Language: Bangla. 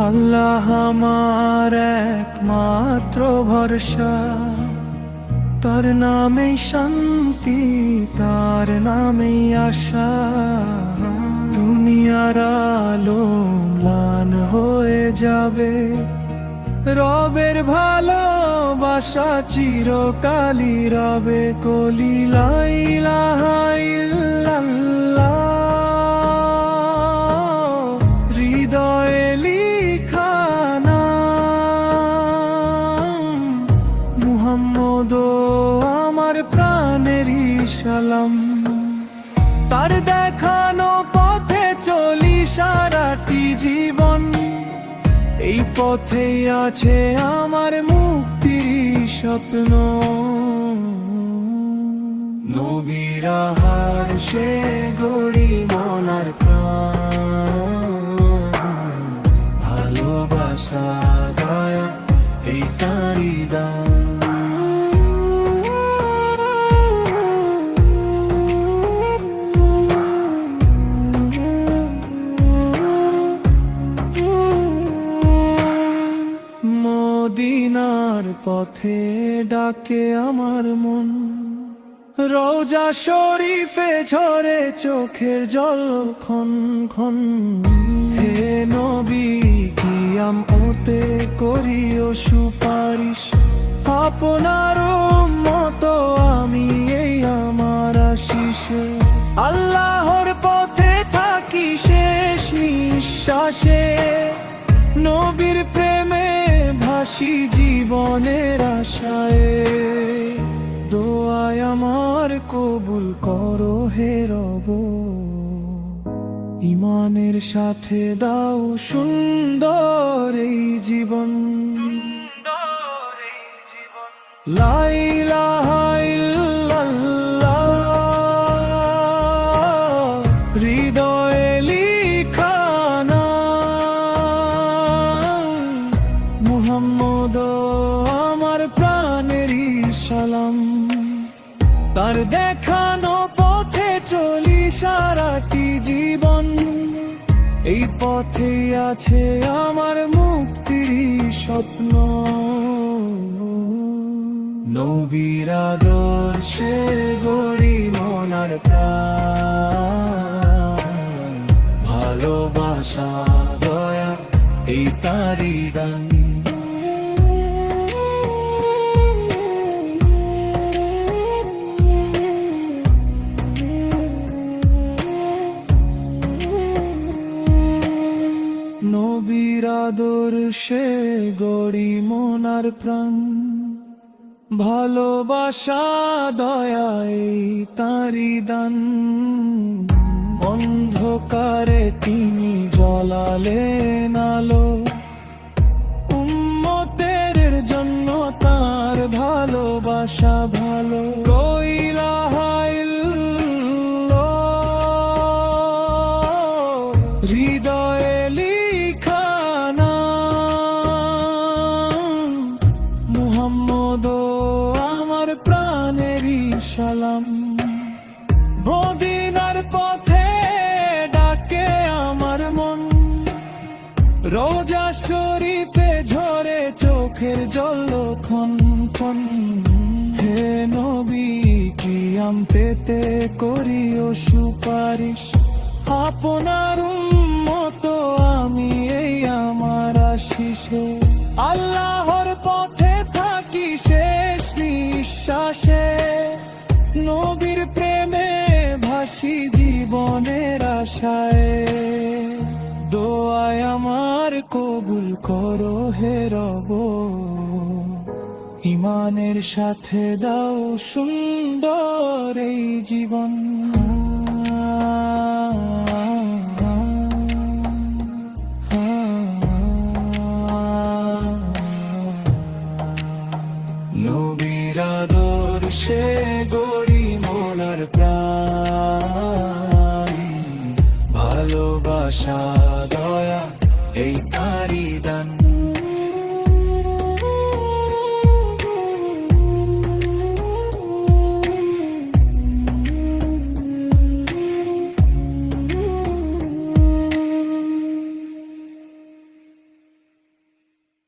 আল্লাহ আমার একমাত্র ভরসা, তার নামেই শান্তি, তার নামেই আশা। দুনিয়ার আলো ম্লান হয়ে যাবে, রবের ভালোবাসা চিরকালই রবে। কলি লা ইলাহা ইল্লাল্লাহ, হৃদয়ে লিখা নাম মুহাম্মদ আমার প্রাণেরই সালাম। তার দেখানো পথে চলি সারাটি জীবন, এই পথেই আছে আমার মুক্তির স্বপ্ন। নবীর আদর্শে গড়ি মনার প্রাণ, ভালোবাসা দয়া এই তাঁরই দান। মদিনার পথে ডাকে আমার মন, রওজা শরীফে ঝরে চোখের জল খন খন। হে নবী কিয়াম ওতে করিও সুপারিশ, আপনার উম্মত আমি এই আমার আশিস। আল্লাহর পথে থাকি শেষ নিঃশ্বাসে, নবীর প্রেমে ভাসি জীবনের আশায়। দোয়ায় আমার কবুল করো হে রব, ঈমানের সাথে দাও সুন্দর এই জীবন। লা ইলাহা ইল্লাল্লাহ, হৃদয়ে লিখা নাম মুহাম্মদ আমার প্রাণেরই সালাম। তার দেখানো পথে চলি সারাটি জীবন, এই পথেই আছে আমার মুক্তির স্বপ্ন। নবীর আদর্শে গড়ি মনার প্রাণ, ভালোবাসা দয়া এই তাঁরই দান। নবীর আদর্শে গড়ি মনার প্রাণ, ভালোবাসা দয়া এই তাঁরই দান। অন্ধকারে তিনি জ্বালালেন আলো, উম্মতের জন্য তার ভালোবাসা ভালো। ইলাহা ইল্লাল্লাহ, হৃদয়ে লিখা নাম মুহাম্মদ আমার প্রাণেরই সালাম। মদিনার পথে ডাকে আমার মন, রওজা শরীফে ঝরে চোখের জল খন খন। হে নবী কিয়াম পেতে করিও সুপারিশ, আপনার উম্মত আমি এই আমার আশিসে। আল্লাহর পথে থাকি শেষ নিঃশ্বাসে, নবীর প্রেমে ভাসি জীবনের আশায়। দোয়ায় আমার কবুল করো হে রব, ঈমানের সাথে দাও সুন্দর এই জীবন।